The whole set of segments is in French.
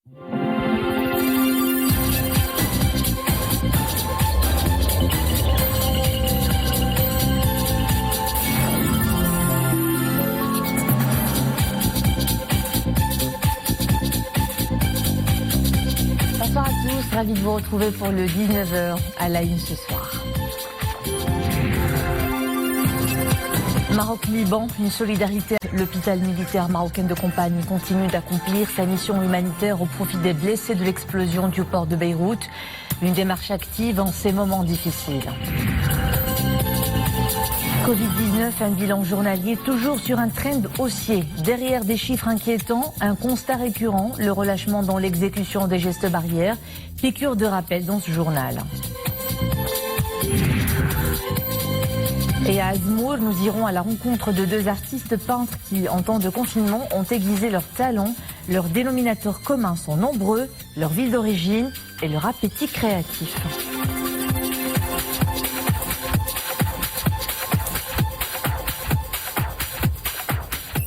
Bonsoir à tous, ravi de vous retrouver pour le 19h à la une ce soir. Maroc-Liban, une solidarité. L'hôpital militaire marocain de Compagne continue d'accomplir sa mission humanitaire au profit des blessés de l'explosion du port de Beyrouth. Une démarche active en ces moments difficiles. Covid-19, un bilan journalier toujours sur un trend haussier. Derrière des chiffres inquiétants, un constat récurrent, le relâchement dans l'exécution des gestes barrières. Piqûre de rappel dans ce journal. Et à Azmour, nous irons à la rencontre de deux artistes peintres qui, en temps de confinement, ont aiguisé leurs talents. Leurs dénominateurs communs sont nombreux, leur ville d'origine et leur appétit créatif.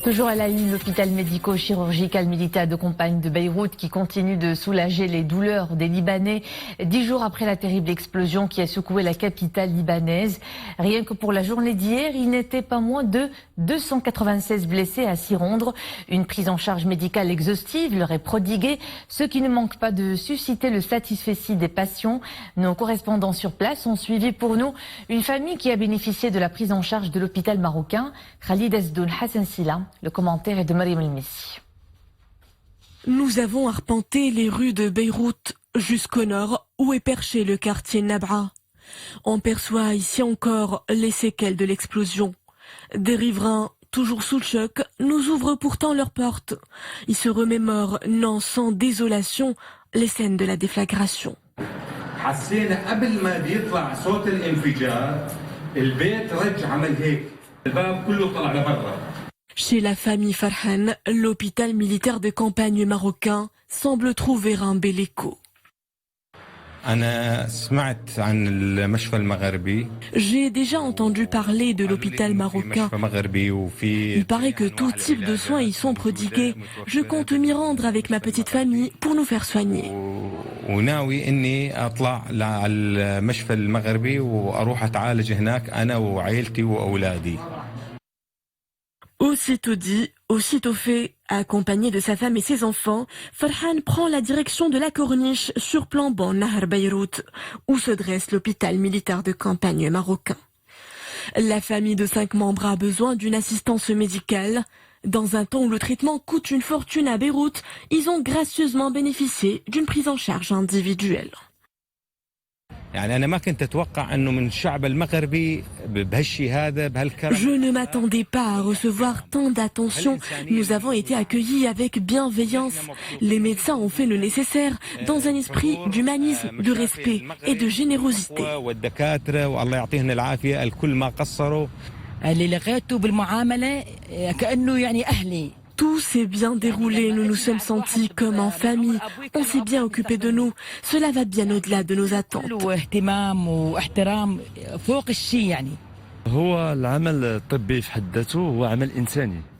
Toujours à la une, l'hôpital médico-chirurgical militaire de Compagne de Beyrouth qui continue de soulager les douleurs des Libanais 10 jours après la terrible explosion qui a secoué la capitale libanaise. Rien que pour la journée d'hier, il n'était pas moins de 296 blessés à s'y rendre. Une prise en charge médicale exhaustive leur est prodiguée, ce qui ne manque pas de susciter le satisfecit des patients. Nos correspondants sur place ont suivi pour nous une famille qui a bénéficié de la prise en charge de l'hôpital marocain. Khalid Azdoun Hassan Silla. Le commentaire est de Mariam El-Messi. Nous avons arpenté les rues de Beyrouth jusqu'au nord où est perché le quartier Nabra. On perçoit ici encore les séquelles de l'explosion. Des riverains, toujours sous le choc, nous ouvrent pourtant leurs portes. Ils se remémorent, non sans désolation, les scènes de la déflagration. Chez la famille Farhan, l'hôpital militaire de campagne marocain semble trouver un bel écho. J'ai déjà entendu parler de l'hôpital marocain. Il paraît que tout type de soins y sont prodigués. Je compte m'y rendre avec ma petite famille pour nous faire soigner. Aussitôt dit, aussitôt fait, accompagné de sa femme et ses enfants, Farhan prend la direction de la corniche surplombant Nahar Beyrouth, où se dresse l'hôpital militaire de campagne marocain. La famille de 5 membres a besoin d'une assistance médicale. Dans un temps où le traitement coûte une fortune à Beyrouth, ils ont gracieusement bénéficié d'une prise en charge individuelle. Je ne m'attendais pas à recevoir tant d'attention. Nous avons été accueillis avec bienveillance. Les médecins ont fait le nécessaire dans un esprit d'humanisme, de respect et de générosité. Tout s'est bien déroulé, nous nous sommes sentis comme en famille. On s'est bien occupé de nous. Cela va bien au-delà de nos attentes.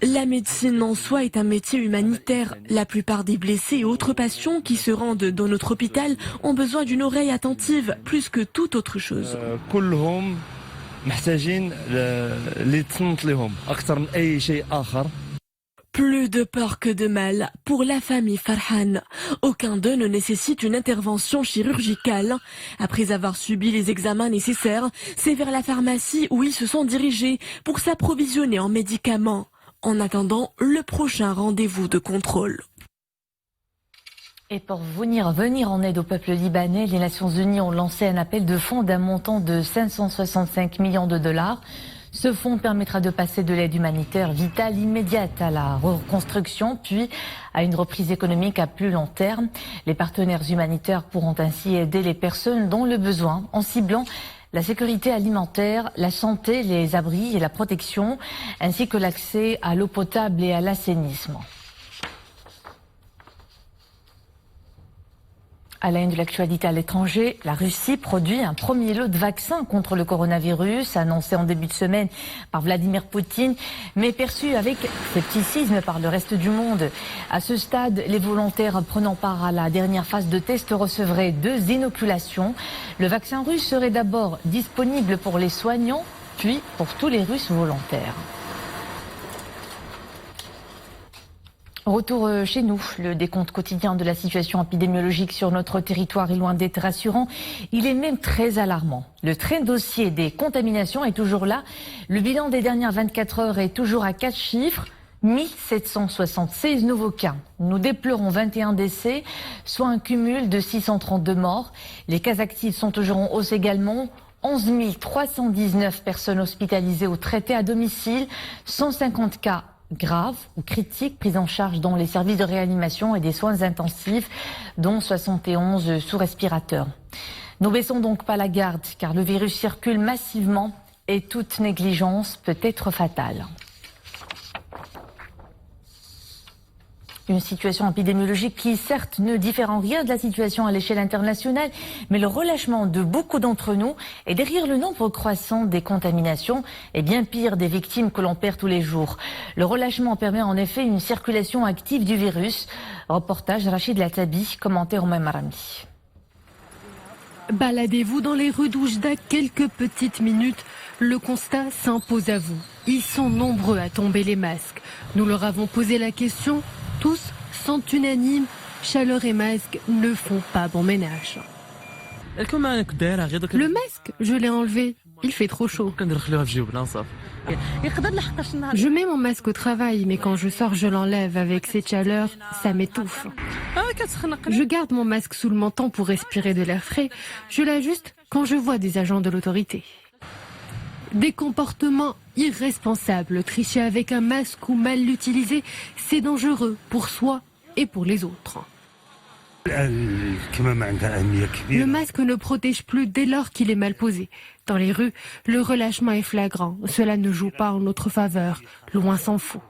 La médecine en soi est un métier humanitaire. La plupart des blessés et autres patients qui se rendent dans notre hôpital ont besoin d'une oreille attentive, plus que toute autre chose. Plus de peur que de mal pour la famille Farhan. Aucun d'eux ne nécessite une intervention chirurgicale. Après avoir subi les examens nécessaires, c'est vers la pharmacie où ils se sont dirigés pour s'approvisionner en médicaments, en attendant le prochain rendez-vous de contrôle. Et pour venir en aide au peuple libanais, les Nations Unies ont lancé un appel de fonds d'un montant de 565 millions de dollars. Ce fonds permettra de passer de l'aide humanitaire vitale immédiate à la reconstruction, puis à une reprise économique à plus long terme. Les partenaires humanitaires pourront ainsi aider les personnes dont le besoin en ciblant la sécurité alimentaire, la santé, les abris et la protection, ainsi que l'accès à l'eau potable et à l'assainissement. À la une de l'actualité à l'étranger, la Russie produit un premier lot de vaccins contre le coronavirus, annoncé en début de semaine par Vladimir Poutine, mais perçu avec scepticisme par le reste du monde. À ce stade, les volontaires prenant part à la dernière phase de test recevraient 2 inoculations. Le vaccin russe serait d'abord disponible pour les soignants, puis pour tous les Russes volontaires. Retour chez nous, le décompte quotidien de la situation épidémiologique sur notre territoire est loin d'être rassurant. Il est même très alarmant. Le train dossier des contaminations est toujours là. Le bilan des dernières 24 heures est toujours à 4 chiffres. 1776 nouveaux cas. Nous déplorons 21 décès, soit un cumul de 632 morts. Les cas actifs sont toujours en hausse également. 11 319 personnes hospitalisées ou traitées à domicile, 150 cas graves ou critiques prises en charge dans les services de réanimation et des soins intensifs, dont 71 sous respirateurs. Nous baissons donc pas la garde car le virus circule massivement et toute négligence peut être fatale. Une situation épidémiologique qui, certes, ne diffère en rien de la situation à l'échelle internationale, mais le relâchement de beaucoup d'entre nous est derrière le nombre croissant des contaminations et bien pire des victimes que l'on perd tous les jours. Le relâchement permet en effet une circulation active du virus. Reportage Rachid Latabi, commentaire au même Aramdi. Baladez-vous dans les rues d'Oujda quelques petites minutes. Le constat s'impose à vous. Ils sont nombreux à tomber les masques. Nous leur avons posé la question. Tous sont unanimes, chaleur et masque ne font pas bon ménage. Le masque, je l'ai enlevé, il fait trop chaud. Je mets mon masque au travail, mais quand je sors, je l'enlève. Avec cette chaleur, ça m'étouffe. Je garde mon masque sous le menton pour respirer de l'air frais. Je l'ajuste quand je vois des agents de l'autorité. Des comportements irresponsables. Tricher avec un masque ou mal l'utiliser, c'est dangereux pour soi et pour les autres. Le masque ne protège plus dès lors qu'il est mal posé. Dans les rues, le relâchement est flagrant. Cela ne joue pas en notre faveur, loin s'en faut.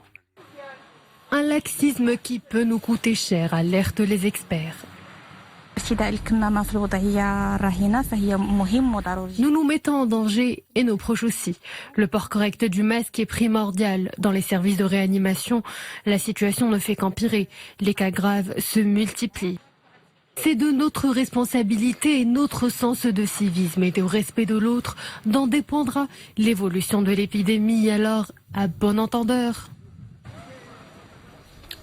Un laxisme qui peut nous coûter cher, alertent les experts. Nous nous mettons en danger et nos proches aussi. Le port correct du masque est primordial. Dans les services de réanimation, la situation ne fait qu'empirer. Les cas graves se multiplient. C'est de notre responsabilité et notre sens de civisme et de respect de l'autre dont dépendra l'évolution de l'épidémie. Alors, à bon entendeur.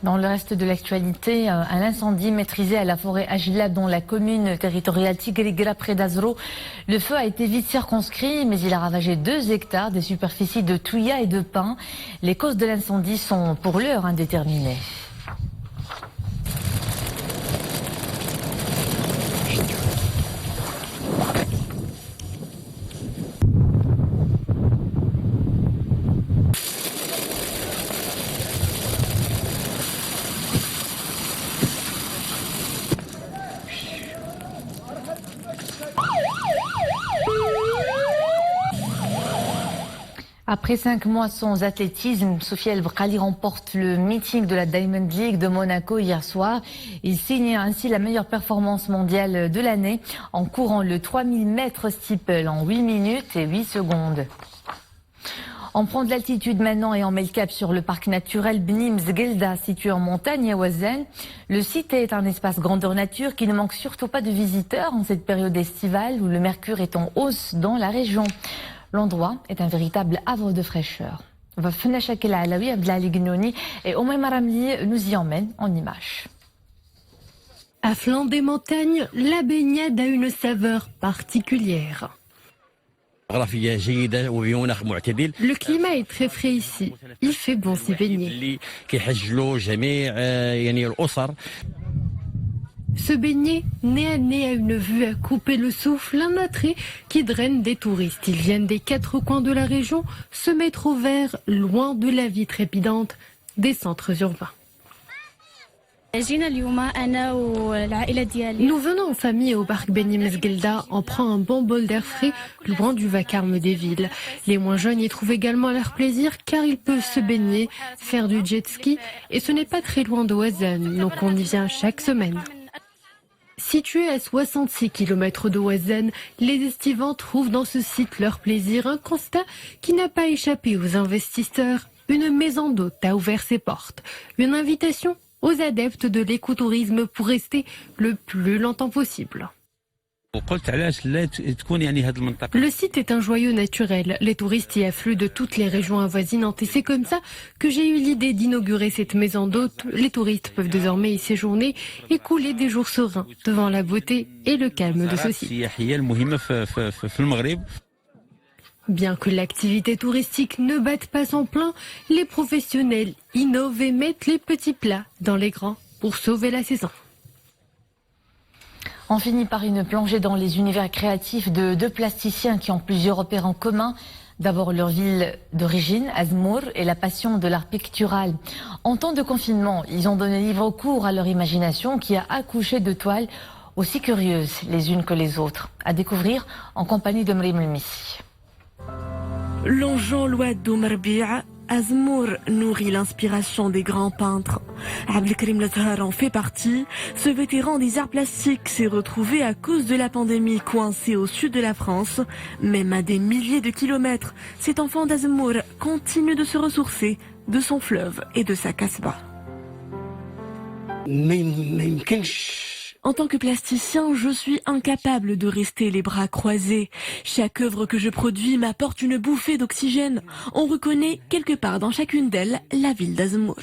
Dans le reste de l'actualité, un incendie maîtrisé à la forêt Ajila dans la commune territoriale Tigrigra près d'Azro. Le feu a été vite circonscrit, mais il a ravagé 2 hectares des superficies de touillas et de pins. Les causes de l'incendie sont pour l'heure indéterminées. Après 5 mois sans athlétisme, Sophia El Brali remporte le meeting de la Diamond League de Monaco hier soir. Il signe ainsi la meilleure performance mondiale de l'année en courant le 3000 mètres steeple en 8 minutes et 8 secondes. On prend de l'altitude maintenant et on met le cap sur le parc naturel Bnim Zgelda situé en montagne à Ouazen. Le site est un espace grandeur nature qui ne manque surtout pas de visiteurs en cette période estivale où le mercure est en hausse dans la région. L'endroit est un véritable havre de fraîcheur. Fna Shakila Alaoui, Abdelali Gnoni et Oumay Maramli nous y emmènent en images. À flanc des montagnes, la baignade a une saveur particulière. Le climat est très frais ici. Il fait bon s'y baigner. Se baigner nez à nez à une vue à couper le souffle, un attrait qui draine des touristes. Ils viennent des 4 coins de la région se mettre au vert, loin de la vie trépidante des centres urbains. Nous venons en famille au parc Bnim Zgelda, on prend un bon bol d'air frais, loin du vacarme des villes. Les moins jeunes y trouvent également leur plaisir car ils peuvent se baigner, faire du jet ski et ce n'est pas très loin de Ouazen, donc on y vient chaque semaine. Situé à 66 km de Ouazzane, les estivants trouvent dans ce site leur plaisir, un constat qui n'a pas échappé aux investisseurs. Une maison d'hôtes a ouvert ses portes. Une invitation aux adeptes de l'écotourisme pour rester le plus longtemps possible. Le site est un joyau naturel. Les touristes y affluent de toutes les régions avoisinantes et c'est comme ça que j'ai eu l'idée d'inaugurer cette maison d'hôtes. Les touristes peuvent désormais y séjourner et couler des jours sereins devant la beauté et le calme de ce site. Bien que l'activité touristique ne batte pas son plein, les professionnels innovent et mettent les petits plats dans les grands pour sauver la saison. On finit par une plongée dans les univers créatifs de deux plasticiens qui ont plusieurs repères en commun. D'abord leur ville d'origine, Azmour, et la passion de l'art pictural. En temps de confinement, ils ont donné libre cours à leur imagination qui a accouché de toiles aussi curieuses les unes que les autres. À découvrir en compagnie de Mrim Elmissi. L'Anjan Louadou Marbia, Azmour nourrit l'inspiration des grands peintres. Abdelkrim Lazhar en fait partie. Ce vétéran des arts plastiques s'est retrouvé à cause de la pandémie coincé au sud de la France, même à des milliers de kilomètres. Cet enfant d'Azmour continue de se ressourcer de son fleuve et de sa kasbah. En tant que plasticien, je suis incapable de rester les bras croisés. Chaque œuvre que je produis m'apporte une bouffée d'oxygène. On reconnaît quelque part dans chacune d'elles la ville d'Azmour.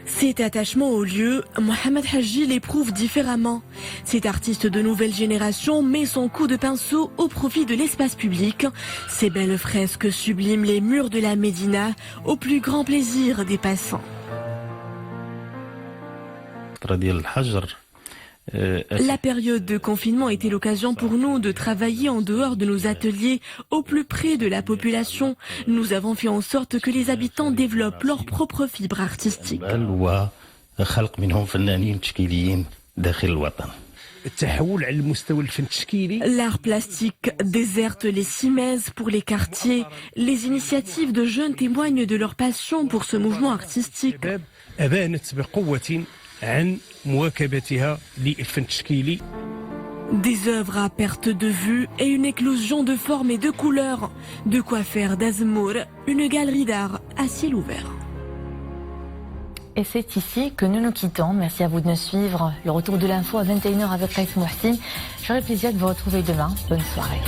Cet attachement au lieu, Mohamed Haji l'éprouve différemment. Cet artiste de nouvelle génération met son coup de pinceau au profit de l'espace public. Ces belles fresques subliment les murs de la Médina au plus grand plaisir des passants. La période de confinement était l'occasion pour nous de travailler en dehors de nos ateliers, au plus près de la population. Nous avons fait en sorte que les habitants développent leur propre fibre artistique. L'art plastique déserte les cimaises pour les quartiers. Les initiatives de jeunes témoignent de leur passion pour ce mouvement artistique. Des œuvres à perte de vue et une éclosion de formes et de couleurs. De quoi faire d'Azmour une galerie d'art à ciel ouvert. Et c'est ici que nous nous quittons. Merci à vous de nous suivre. Le retour de l'info à 21h avec Raïs Mouhsine. J'aurai le plaisir de vous retrouver demain. Bonne soirée.